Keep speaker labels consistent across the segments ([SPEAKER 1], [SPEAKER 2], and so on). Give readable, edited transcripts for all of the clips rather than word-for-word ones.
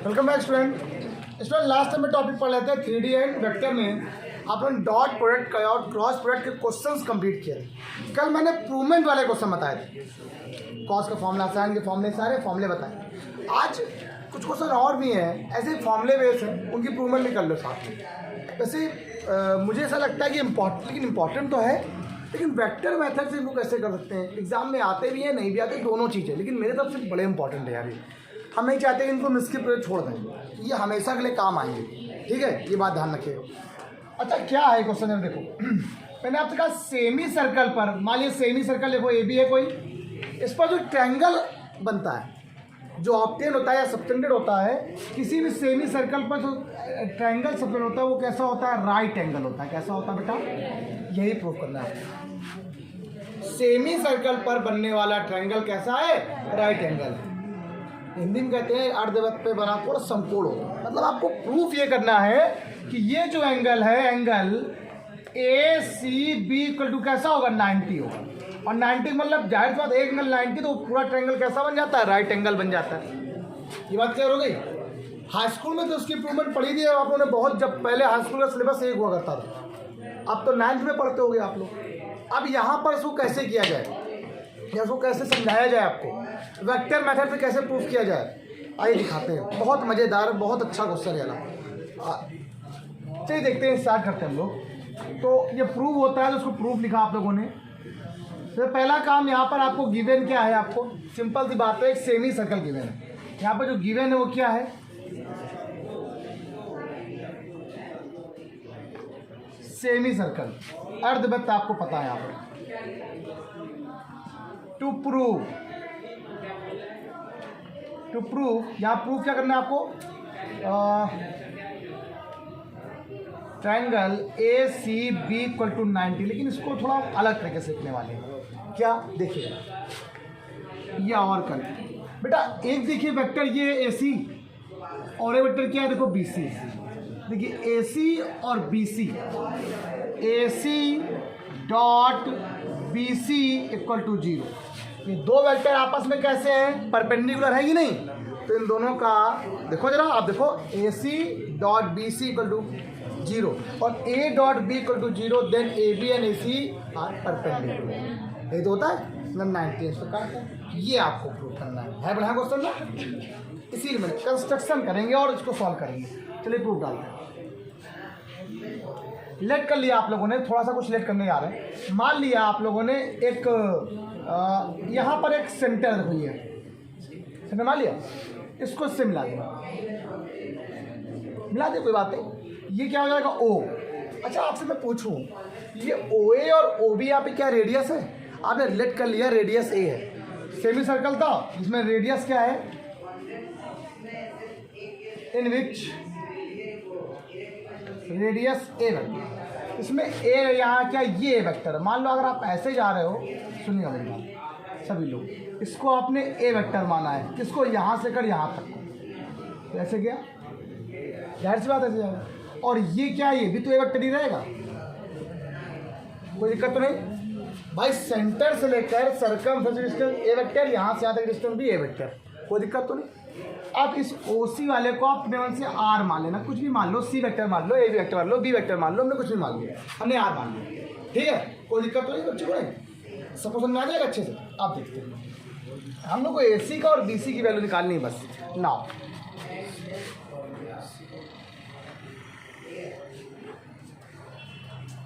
[SPEAKER 1] Welcome back student last time में topic पढ़ लेते हैं 3D एंड वेक्टर में आप लोग डॉट प्रोडक्ट का और क्रॉस प्रोडक्ट के क्वेश्चंस कंप्लीट किए। कल मैंने प्रूवमेंट वाले क्वेश्चन बताए थे, कॉस का फॉर्मूला, साइन के फॉर्मूले, सारे फॉर्मूले बताए। आज कुछ क्वेश्चन और भी हैं ऐसे फॉर्मूले बेस हैं, उनकी प्रूवमेंट भी कर लो साथ में। वैसे मुझे ऐसा लगता है कि इम्पॉर्टेंट तो है, लेकिन वेक्टर मेथड से इनको कैसे कर सकते हैं, एग्जाम में आते भी हैं नहीं भी आते, दोनों चीज़ें, लेकिन मेरे तरफ से बड़े इंपॉर्टेंट है यार। हम नहीं चाहते कि इनको मिस के प्रयोग छोड़ दें, ये हमेशा के लिए काम आएंगे, ठीक है, ये बात ध्यान रखिएगा। अच्छा क्या है क्वेश्चन है, देखो मैंने आपसे कहा सेमी सर्कल पर, मान लीजिए सेमी सर्कल देखो ए बी है कोई, इस पर जो ट्रायंगल बनता है, जो ऑब्टेन होता है या सबटेंडेड होता है, किसी भी सेमी सर्कल पर जो ट्रायंगल सबटेंड होता है वो कैसा होता है, राइट एंगल होता है। कैसा होता है बेटा, यही प्रूव करना है। सेमी सर्कल पर बनने वाला ट्रायंगल कैसा है, राइट एंगल। हिंदी में कहते हैं अर्धवृत्त पे बना कोण समकोण होगा। मतलब आपको प्रूफ ये करना है कि ये जो एंगल है, angle A C B equal to कैसा होगा, 90 होगा। और 90 मतलब जाहिर बात एक एंगल 90 तो पूरा ट्रायंगल कैसा बन जाता है, राइट एंगल बन जाता है। ये बात क्लियर हो गई। हाई स्कूल में तो उसकी इम्प्रूवमेंट पढ़ी थी आप लोगों ने बहुत, जब पहले हाई स्कूल का सिलेबस एक हुआ करता था, अब तो 9th में पढ़ते होगे आप लोग। अब यहाँ पर इसको कैसे किया जाए या उसको कैसे समझाया जाए, आपको वेक्टर मेथड से कैसे प्रूफ किया जाए, आइए दिखाते हैं। बहुत मज़ेदार, बहुत अच्छा क्वेश्चन है ना। चलिए देखते हैं, स्टार्ट करते हैं हम लोग। तो ये प्रूव होता है, तो उसको प्रूफ लिखा आप लोगों ने। तो पहला काम यहाँ पर आपको गिवन क्या है, आपको सिंपल सी बात है, एक सेमी सर्कल गिवन है। यहाँ पर जो गिवन है वो क्या है, सेमी सर्कल, अर्धवृत्त आपको पता है। यहाँ पर टू प्रूव यहाँ प्रूव क्या करना है आपको, triangle A C B equal to 90, लेकिन इसको थोड़ा अलग तरीके से लिखने वाले हैं। क्या देखिए, ये और कर बेटा, एक देखिए वेक्टर ये ए सी और एक वेक्टर क्या है, देखो बी सी। देखिए ए सी और B C, A C dot B C equal to 0। ये दो वेक्टर आपस में कैसे हैं, परपेंडिकुलर है कि नहीं। तो इन दोनों का देखो जरा, आप देखो A C dot B C equal to 0 और A dot B equal to 0, then A B and A C are perpendicular. ये तो होता है 90 प्रकार का। ये आपको प्रूव करना है बढ़िया क्वेश्चन ना। इसी में कंस्ट्रक्शन करेंगे और इसको सॉल्व करेंगे। चलिए प्रूफ डालते हैं। लेट कर लिया आप लोगों ने, थोड़ा सा कुछ लेट करने जा रहे हैं। मान लिया आप लोगों ने एक यहाँ पर एक सेंटर देखो, ये सेंटर मान लिया, इसको इससे मिला दे कोई बात नहीं। ये क्या हो जाएगा, ओ। अच्छा आपसे मैं पूछूं, ये ओ ए और ओ बी यहाँ पे क्या रेडियस है, आपने लेट कर लिया रेडियस ए है। सेमी सर्कल था जिसमें रेडियस क्या है, इन विच रेडियस ए वेक्टर, इसमें ए यहाँ क्या, ये वेक्टर। मान लो अगर आप ऐसे जा रहे हो, सुनिएगा मेरी बात सभी लोग, इसको आपने ए वेक्टर माना है, किसको, यहाँ से कर यहाँ तक को, तो ऐसे गया, जाहिर सी बात ऐसे जाएगा। और ये क्या, ये भी तो ए वेक्टर ही रहेगा, कोई दिक्कत तो नहीं भाई। सेंटर से लेकर सर्कमफ्रेंस डिस्टेंस ए वेक्टर, यहाँ से यहाँ तक डिस्टेंस भी ए वेक्टर, कोई दिक्कत तो नहीं। अब इस ओ सी वाले को आप अपने मन से आर मान लेना, कुछ भी मान लो, सी वेक्टर मान लो, ए वेक्टर मान लो, बी वेक्टर मान लो, हमने कुछ भी मान लिया, हमने आर मान लिया, ठीक है, कोई दिक्कत तो नहीं बच्चों को, नहीं सपोज में आ जाएगा अच्छे से। आप देखते हैं, हम लोग को ए सी का और बी सी की वैल्यू निकालनी है बस। नाउ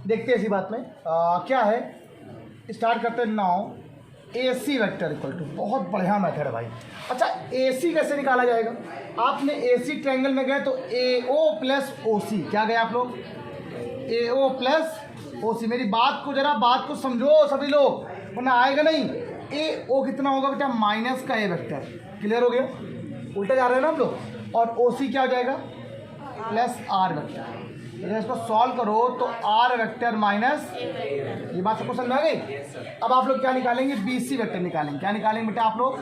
[SPEAKER 1] देखते हैं इसी बात में क्या है, स्टार्ट करते हैं। Now A C vector equal to, बहुत बढ़िया मेथड है भाई। अच्छा ए सी कैसे निकाला जाएगा, आपने ए सी ट्रायंगल में गए तो ए ओ प्लस ओ सी, क्या गए आप लोग, ए ओ प्लस ओ सी। मेरी बात को समझो सभी लोग, वरना आएगा नहीं। ए ओ कितना होगा बेटा, माइनस का ए वेक्टर, क्लियर हो गया, उल्टा जा रहे हैं ना हम लोग। और ओ सी क्या हो जाएगा, प्लस आर वेक्टर। अगर इसको सॉल्व करो तो आर वेक्टर माइनस, ये बात सबको समझ आ गई। अब आप लोग क्या निकालेंगे, बी सी वेक्टर निकालेंगे। क्या निकालेंगे बेटा आप लोग,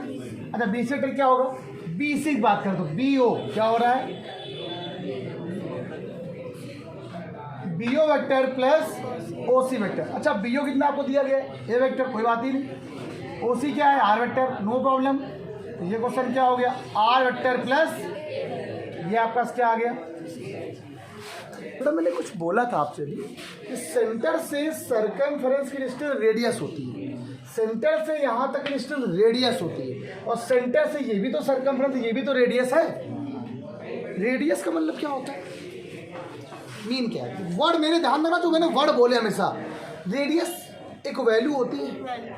[SPEAKER 1] अच्छा बी सी वेक्टर क्या होगा, बी सी की बात करें तो बी ओ क्या हो रहा है, B O vector plus O C vector. अच्छा बी ओ कितना आपको दिया गया, ए वेक्टर, कोई बात ही नहीं। ओ सी क्या है, आर वेक्टर, नो प्रॉब्लम। तो ये क्वेश्चन क्या हो गया, आर वेक्टर प्लस ये आपका क्या आ गया? तो मैंने कुछ बोला था आपसे भी कि सेंटर से सर्कमफेरेंस की डिस्टेंस रेडियस होती है, सेंटर से यहाँ तक की डिस्टेंस रेडियस होती है, और सेंटर से ये भी तो सर्कमफेरेंस, ये भी तो रेडियस है। रेडियस का मतलब क्या होता है, मीन क्या है? वर्ड मेरे ध्यान रखना, जो मैंने वर्ड बोले हमेशा, रेडियस एक वैल्यू होती है।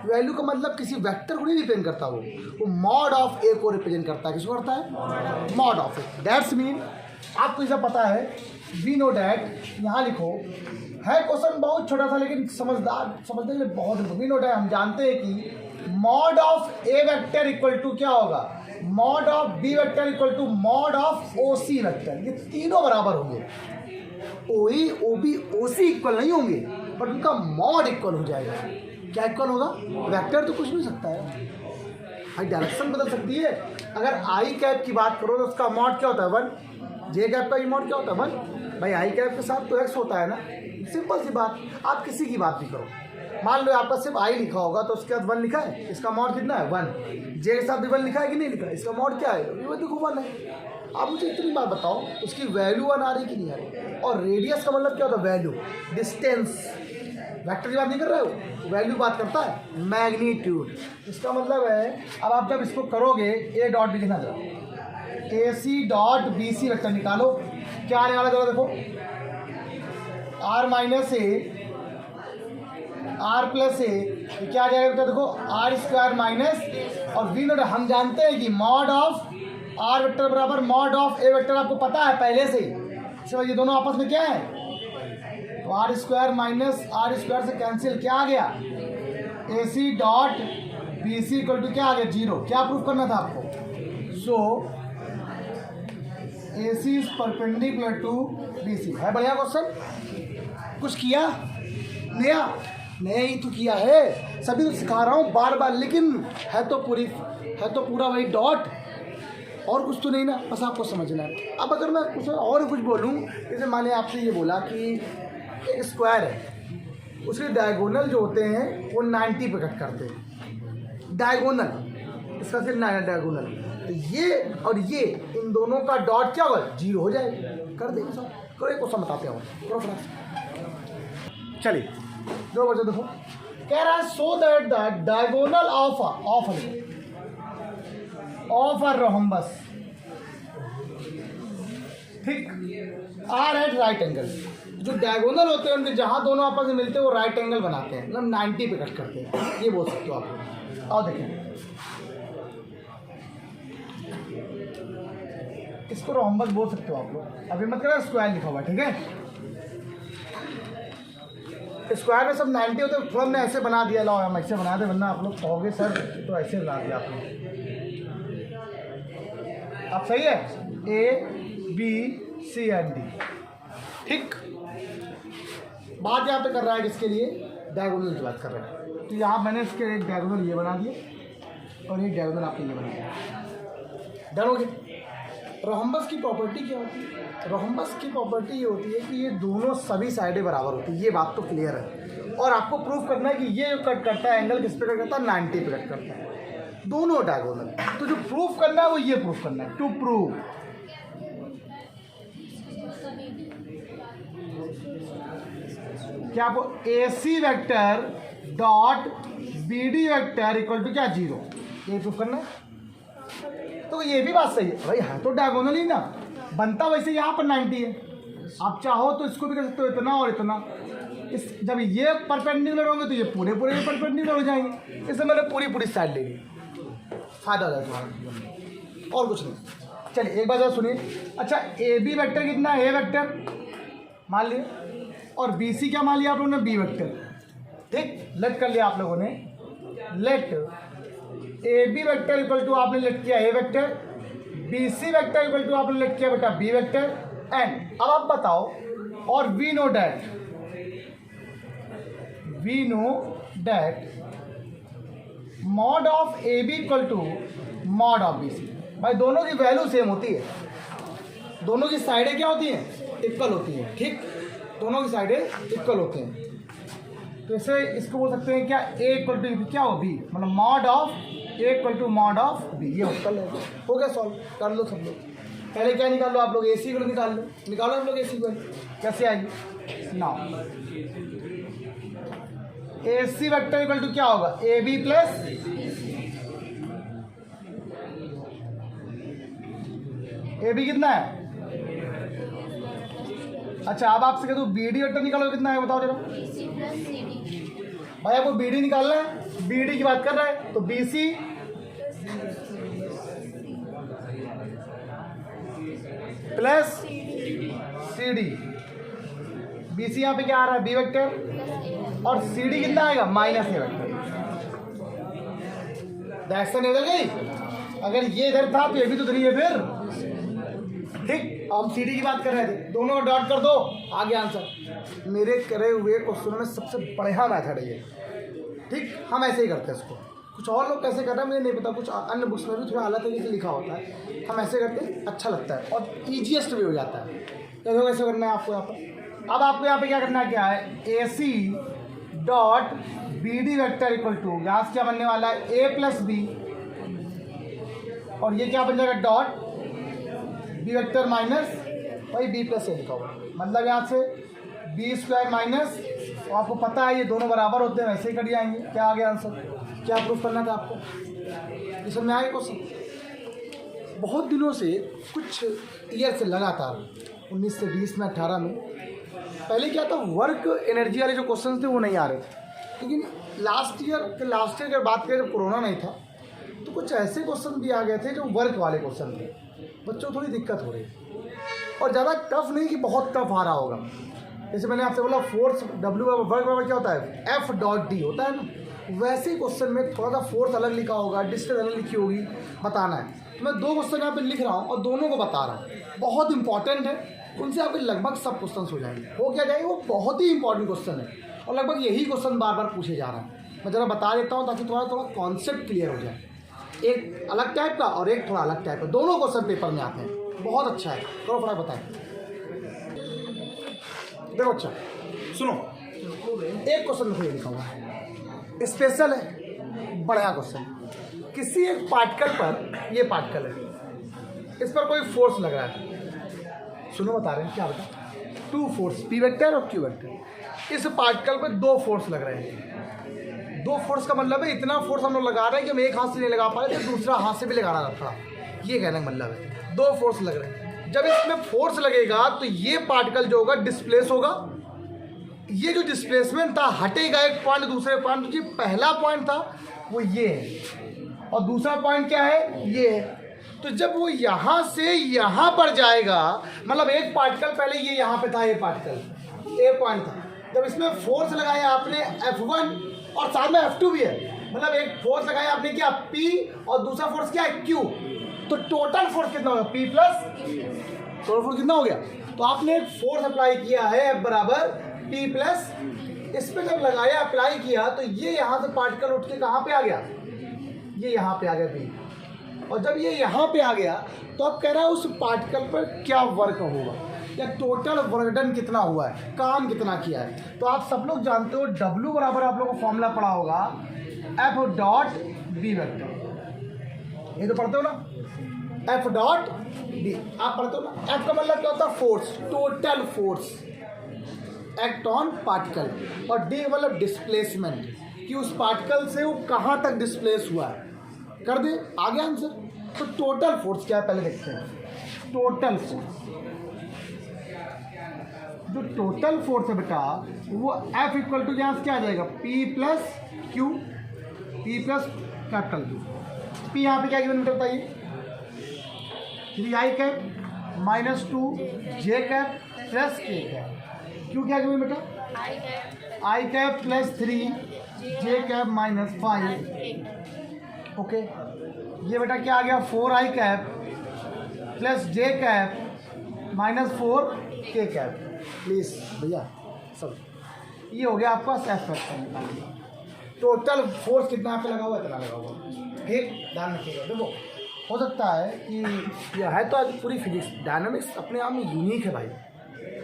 [SPEAKER 1] वैल्यू का मतलब किसी वेक्टर को नहीं रिप्रेजेंट करता, वो मॉड ऑफ ए को रिप्रेजेंट करता है। किसको करता है? Mod of A. That's mean आपको इसे पता है, वी नो डैट, यहाँ लिखो, है क्वेश्चन बहुत छोटा सा लेकिन समझने के लिए बहुत। वी नो डैट हम जानते हैं कि mod of A vector equal to क्या होगा? Mod of B vector equal to mod of O C vector. ये तीनों बराबर होंगे, ओ ए ओ बी ओ सी इक्वल नहीं होंगे, बट उनका मॉड इक्वल हो जाएगा। क्या इक्वल होगा? वेक्टर तो कुछ भी हो सकता है भाई, डायरेक्शन बदल सकती है। अगर आई कैप की बात करो तो उसका मॉड क्या होता है? 1। जे कैप का मॉड क्या होता है? 1। भाई आई कैप के साथ तो एक्स होता है ना, सिंपल सी बात। आप किसी की बात भी करो, मान लो आपका सिर्फ आई लिखा होगा तो उसके बाद 1 लिखा है, इसका मॉड कितना है? 1। जे के साथ भी 1 लिखा है कि नहीं लिखा है, इसका मॉड क्या है? ये देखो 1 है। आप मुझे इतनी बात बताओ, उसकी वैल्यू 1 आ रही कि नहीं आ रही? और रेडियस का मतलब क्या होता है? Value, distance. वेक्टर की बात नहीं कर रहे हो, वैल्यू बात करता है, मैग्नीट्यूड। इसका मतलब है, अब आप जब इसको करोगे, ए डॉट बी लिखना जरा, A C dot B C vector निकालो, क्या आने वाला जरा देखो, R minus A R plus A, क्या आ जाएगा बेटा? देखो आर स्क्वायर माइनस, और वी नोट हम जानते हैं कि मॉड ऑफ आर वेक्टर बराबर मॉड ऑफ ए वेक्टर, आपको पता है पहले से। इसलिए ये दोनों आपस में क्या है? तो R square minus R square से कैंसिल, क्या आ गया? A C dot B C equal to क्या आ गया? 0। क्या प्रूव करना था आपको? So A C is perpendicular to B C. है बढ़िया क्वेश्चन? कुछ किया नया? नहीं तो किया है, सभी तो सिखा रहा हूँ बार बार, लेकिन है तो पूरा वही डॉट, और कुछ तो नहीं ना, बस आपको समझना है। अब अगर मैं कुछ बोलूँ, जैसे मैंने आपसे ये बोला कि एक स्क्वायर है, उसके डायगोनल जो होते हैं वो 90 पे कट करते हैं, डायगोनल, इसका सिर्फ डायगोनल। तो ये और ये, इन दोनों का डॉट क्या होगा? 0 हो जाएगा। कर देंगे सब, करो एक क्वेश्चन बताते हैं, करो फटाफट। चलिए जो बच्चों देखो, कह रहा है so that the diagonal of a rhombus, ठीक, आर एट राइट एंगल। जो डायगोनल होते हैं उनके जहाँ दोनों आपस में मिलते हैं वो राइट एंगल बनाते हैं, मतलब 90 पे कट करते हैं, ये बोल सकते हो आप लोग। और देखें, इसको रोम्बस बोल सकते हो आप लोग, अभी मत करो, स्क्वायर लिखा हुआ है, ठीक है? स्क्वायर में सब 90 होते हैं, थोड़ा हमने ऐसे बना दिया, लो हम ऐसे बना दे, वरना आप लोग कहोगे सर तो ऐसे बना दिया आपने। अब सही है, A B C and D, ठीक। बात यहाँ पे कर रहा है किसके लिए? डायगोनल की बात कर रहा है। तो यहाँ मैंने इसके एक डायगोनल ये बना दिए और एक डायगोनल आपने ये बना दिया, डन हो गया। रोम्बस की प्रॉपर्टी क्या होती है? रोम्बस की प्रॉपर्टी ये होती है कि ये दोनों सभी साइडें बराबर होती है, ये बात तो क्लियर है। और आपको प्रूफ करना है कि ये जो कट करता है एंगल किस पे कट करता है? 90 पे कट करता है, दोनों डायगोनल। तो जो प्रूफ करना है वो ये प्रूफ करना है, टू प्रूव क्या आपको A C vector dot B D vector equal to क्या? 0, ये प्रूफ करना है। तो ये भी बात सही है भाई, है तो डायगोनल ही ना, बनता वैसे यहाँ पर 90 है। आप चाहो तो इसको भी कर सकते हो, इतना और इतना। जब ये परपेंडिकुलर होंगे तो ये पूरे परपेंडिकुलर हो जाएंगे। इससे मैंने पूरी साइड ले ली, फायदा हो जाएगा तुम्हारा, और कुछ नहीं। चलिए एक बार जरा सुनिए। अच्छा, ए बी वेक्टर कितना है? ए वेक्टर मान लिया, और बी सी क्या मान लिया आप लोगों ने? बी वेक्टर, ठीक। लेट कर लिया आप लोगों ने, let A B vector equal to आपने लेट किया A vector, B C vector equal to आपने लेट किया बेटा बी वेक्टर, एंड अब आप बताओ, और we know that mod of A B equal to mod of B C. भाई दोनों की वैल्यू सेम होती है, दोनों की साइडें क्या होती हैं? इक्वल होती हैं, ठीक। दोनों की साइडें इक्वल होती हैं। तो इसे इसको बोल सकते हैं क्या? ए इक्वल टू क्या हो? बी, मतलब mod of A equal to mod of B. ये उत्तर है, हो गया सॉल्व, कर लो सब लोग। पहले क्या निकाल लो आप लोग, AC को निकाल लो, निकालो आप लोग AC को, कैसे आएगी now AC vector equal to क्या होगा, AB प्लस AB कितना है, अच्छा अब आपसे कह दूँ BD वेक्टर निकालो कितना है बताओ जरा, भाई आपको BD निकालना है, BD की बात कर रहा है तो BC प्लस CD, BC यहाँ पे क्या आ रहा है B वेक्टर और CD कितना आएगा माइनस A वेक्टर, डायरेक्शन इधर गई, अगर ये इधर था तो ये भी तो इधर ही है फिर, ठीक। हम CD की बात कर रहे थे, दोनों को डॉट कर दो, आ गया आंसर। मेरे करे हुए क्वेश्चनों में सबसे बढ़िया मेथड है ये, ठीक। हम ऐसे ही करते हैं इसको, कुछ और लोग कैसे कर रहे हैं मुझे नहीं पता, कुछ अन्य बुक्स में भी थोड़ा अलग तरीके से लिखा होता है, हम ऐसे करते हैं अच्छा लगता है और ईजीएस्ट भी हो जाता है। देखो कैसे करना है आपको यहाँ पर, अब आपको यहाँ पे क्या करना है, क्या है AC dot BD vector equal to यहाँ से क्या बनने वाला है A प्लस B और ये क्या बन जाएगा डॉट B वेक्टर माइनस वही B प्लस A लिखा हुआ, मतलब यहाँ से B स्क्वायर माइनस, और आपको पता है ये दोनों बराबर होते हैं, वैसे ही कट जाएंगे। क्या आ गया आंसर, क्या प्रूफ करना था आपको, ये सब में आए क्वेश्चन। बहुत दिनों से कुछ ईयर से लगातार 19 से 20 में 18 में पहले क्या था, वर्क एनर्जी वाले जो क्वेश्चन थे वो नहीं आ रहे थे, लेकिन लास्ट ईयर की बात करें जब कोरोना नहीं था तो कुछ ऐसे क्वेश्चन भी आ गए थे जो वर्क वाले क्वेश्चन थे, बच्चों को थोड़ी दिक्कत हो रही है और ज़्यादा टफ नहीं कि बहुत टफ आ रहा होगा। जैसे मैंने आपसे बोला फोर्स W वर्क बराबर क्या होता है F डॉट D होता है ना, वैसे ही क्वेश्चन में थोड़ा सा फोर्स अलग लिखा होगा, डिस्टेंस अलग लिखी होगी, बताना है। तो मैं 2 क्वेश्चन यहाँ पे लिख रहा हूँ और दोनों को बता रहा हूँ, बहुत इंपॉर्टेंट है, उनसे आपके लगभग सब क्वेश्चन हो जाएंगे। हो क्या जाएगा, वो बहुत ही इंपॉर्टेंट क्वेश्चन है और लगभग यही क्वेश्चन बार बार पूछे जा रहा है। मैं ज़रा बता देता हूँ ताकि थोड़ा कॉन्सेप्ट क्लियर हो जाए, एक अलग टाइप का और एक थोड़ा अलग टाइप का, दोनों क्वेश्चन पेपर में आते हैं, बहुत अच्छा है। करो फटाफट बताएं, देखो अच्छा सुनो, एक क्वेश्चन देखो ये लिखा हुआ है, स्पेशल है, बढ़िया क्वेश्चन। किसी एक पार्टिकल पर, ये पार्टिकल है, इस पर कोई फोर्स लग रहा है, सुनो बता रहे हैं क्या बता, 2 फोर्स P वेक्टर और Q वेक्टर, इस पार्टिकल पर 2 फोर्स लग रहे हैं। 2 फोर्स का मतलब है इतना फोर्स हम लोग लगा रहे हैं कि हम एक हाथ से नहीं लगा पा रहे तो दूसरा हाथ से भी लगाना था, ये कहने का मतलब है 2 फोर्स लग रहे हैं। जब इसमें फोर्स लगेगा तो ये पार्टिकल जो होगा डिस्प्लेस होगा, ये जो डिस्प्लेसमेंट था हटेगा एक पॉइंट दूसरे पॉइंट, जो पहला पॉइंट था वो ये है और दूसरा पॉइंट क्या है ये है। तो जब वो यहाँ से यहाँ पर जाएगा, मतलब एक पार्टिकल पहले ये यहाँ पे था, ये पार्टिकल ए पॉइंट था, जब इसमें फोर्स लगाया आपने F1 और साथ में F2 भी है, मतलब एक फोर्स लगाया आपने क्या P और दूसरा फोर्स क्या है Q, तो टोटल फोर्स कितना होगा P प्लस, टोटल फोर्स कितना हो गया। तो आपने एक फोर्स अप्लाई किया है F बराबर P प्लस, इस पर जब लगाया अप्लाई किया तो ये यहाँ से पार्टिकल उठ के कहाँ पे आ गया, ये यहाँ पे आ गया P, और जब ये यहाँ पे आ गया तो अब कह रहा है उस पार्टिकल पर क्या वर्क होगा या टोटल वर्क डन कितना हुआ है, काम कितना किया है। तो आप सब लोग जानते हो W बराबर आप लोगों को फॉर्मूला पढ़ा होगा F डॉट B वेक्टर, ये तो पढ़ते हो ना, F डॉट B आप पढ़ते हो ना। F का मतलब क्या होता है force, total force act on particle, और D का मतलब डिस्प्लेसमेंट, कि उस पार्टिकल से वो कहाँ तक डिस्प्लेस हुआ है। कर दे आ गया आंसर। तो टोटल फोर्स क्या है पहले देखते हैं। टोटल फोर्स, जो टोटल फोर्स है बेटा वो F इक्वल टू यहाँ से क्या आ जाएगा P plus Q, P plus capital Q। P यहाँ पे क्या गिवन बेटा बताइए, 3i cap minus 2j cap plus k cap. Q क्या गिवन बेटा i cap plus 3j cap minus 5। Okay, ये बेटा क्या आ गया 4i cap plus j cap minus 4k cap. Please भैया सब ये हो गया आपका सेफ फैक्टर। टोटल फोर्स कितना यहाँ पे लगा हुआ है, इतना लगा हुआ, ठीक ध्यान रखिएगा। देखो हो सकता है कि यह है तो आज पूरी फिजिक्स डायनामिक्स अपने आप में यूनिक है भाई।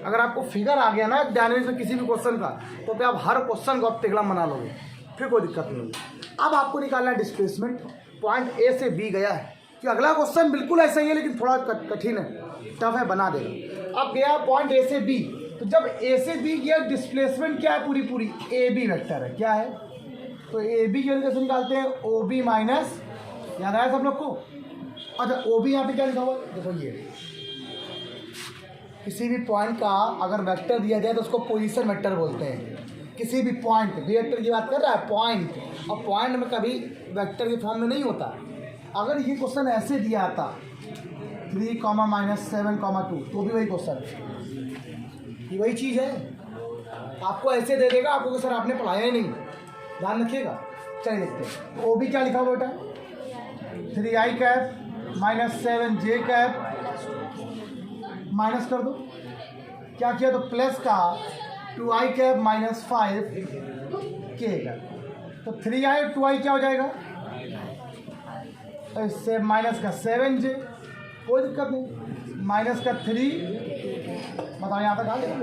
[SPEAKER 1] अगर आपको फिगर आ गया ना डायनामिक्स में किसी भी क्वेश्चन का, तो फिर आप हर क्वेश्चन को आप टेगला मना लोगे, फिर कोई दिक्कत नहीं होगी। अब आपको निकालना है डिस्प्लेसमेंट, पॉइंट ए से बी गया है, कि अगला क्वेश्चन बिल्कुल ऐसा ही है लेकिन थोड़ा कठिन है, टफ है, बना देगा। अब गया पॉइंट ए से बी, तो जब ए से बी गया डिस्प्लेसमेंट क्या है, पूरी ए बी वेक्टर है, क्या है, तो ए बी की वजह से निकालते हैं ओ बी माइनस, याद आया सब लोग को। अच्छा ओ बी यहाँ पे क्या लिखा हुआ, देखो ये किसी भी पॉइंट का अगर वेक्टर दिया जाए तो उसको पोजीशन वेक्टर बोलते हैं। किसी भी पॉइंट, वेक्टर की बात कर रहा है पॉइंट, और पॉइंट में कभी वेक्टर के फॉर्म में नहीं होता। अगर ये क्वेश्चन ऐसे दिया आता 3, -7, 2 तो भी वही क्वेश्चन है, ये वही चीज़ है। आपको ऐसे दे देगा, आपको सर आपने पढ़ाया ही नहीं, ध्यान रखिएगा। चलिए देखते हैं ओ बी क्या लिखा हुआ बेटा, 3i cap -7j cap, minus कर दो, क्या किया तो प्लस का 2i कैप -5k का, तो 3i और 2i क्या हो जाएगा, इससे माइनस का 7j, कोई दिक्कत नहीं, माइनस का 3, बताओ यहाँ तक आ गया,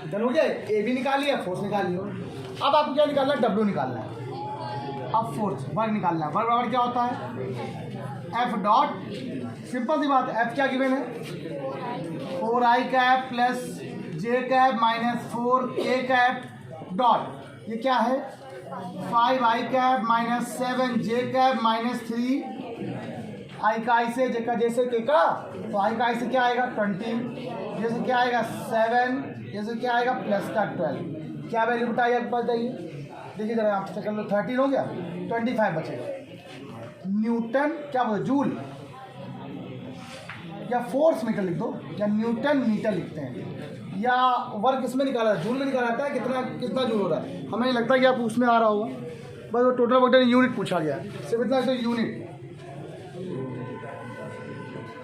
[SPEAKER 1] डन हो गया। ए भी निकाल लिया, फोर्स निकाल लियो। अब आपको क्या निकालना है, डब्ल्यू निकालना है। अब फोर्स वर्ग निकालना है, वर्ग बराबर क्या होता है, एफ डॉट, सिंपल सी बात है, एफ क्या गिवन है, 4i कैप प्लस जे कैप -4k कैप डॉट, ये क्या है 5i cap -7j cap -3 i का i से, जे का जैसे के का, तो i का i से क्या आएगा 20, जैसे क्या आएगा 7, जैसे क्या आएगा प्लस का 12, क्या वैल्यू बताइए आपके पास, जाइए देखिए जरा, आप सेकंड में 13 हो गया, 25 बचेगा। न्यूटन क्या बोलते, जूल या फोर्स मीटर लिख दो, या न्यूटन मीटर लिखते हैं, या वर्क इसमें निकाला है, जूल में निकाला जाता है, कितना जूल हो रहा है, हमें नहीं लगता कि आप उसमें आ रहा होगा, बस वो टोटल वोल्टेज यूनिट पूछा गया है, सिर्फ इतना तो यूनिट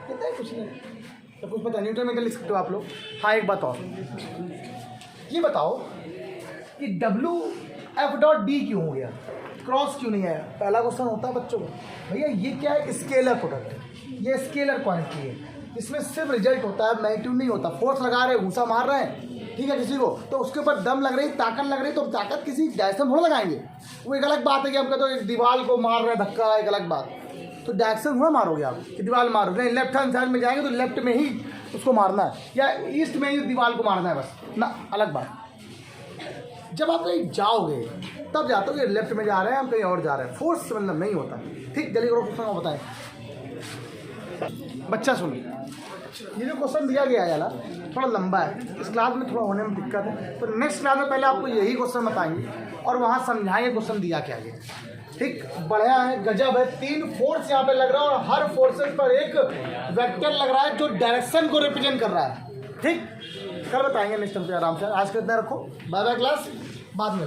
[SPEAKER 1] कितना है, कुछ नहीं तो कुछ पता, न्यूटन मीटर लिख सकते हो आप लोग। हाँ एक बात और, ये बताओ कि डब्ल्यू एफ डॉट डी क्यों हो गया, क्रॉस क्यों नहीं आया, पहला क्वेश्चन होता है बच्चों को, भैया ये क्या है, स्केलर प्रोडक्ट है, ये स्केलर क्वांटिटी है, इसमें सिर्फ रिजल्ट होता है, मैग्नीट्यूड नहीं होता। फोर्स लगा रहे हैं, घूसा मार रहे हैं, ठीक है किसी को, तो उसके ऊपर दम लग रही, ताकत लग रही, तो ताकत किसी डायरेक्शन थोड़ा लगाएंगे, वो एक अलग बात है कि हम कहते एक दीवार को मार रहे हैं धक्का, एक अलग बात, तो डायरेक्शन थोड़ा मारोगे आप कि दीवार मारोगे, नहीं लेफ्ट हैंड साइड में जाएंगे तो लेफ्ट में ही उसको मारना है, या ईस्ट में ही दीवार को मारना है बस ना, अलग बात। जब आप कहीं जाओगे तब जाते हो कि लेफ्ट में जा रहे हैं, हम कहीं और जा रहे हैं, फोर्स मतलब नहीं होता। ठीक, जल्दी करो क्वेश्चन को बताएं बच्चा, सुनिए ये जो क्वेश्चन दिया गया है यार थोड़ा लंबा है, इस क्लास में थोड़ा होने में दिक्कत है, तो नेक्स्ट क्लास में पहले आपको यही क्वेश्चन बताएंगे और वहाँ समझाएंगे क्वेश्चन दिया क्या गया। ठीक, बढ़िया है, गजब है, 3 फोर्स यहाँ पे लग रहा है और हर फोर्सेस पर एक वेक्टर लग रहा है जो डायरेक्शन को रिप्रेजेंट कर रहा है। ठीक, कल बताएंगे नेक्स्ट टाइम पे आराम से, आज के इतना रखो, बाय बाय क्लास, बाद में।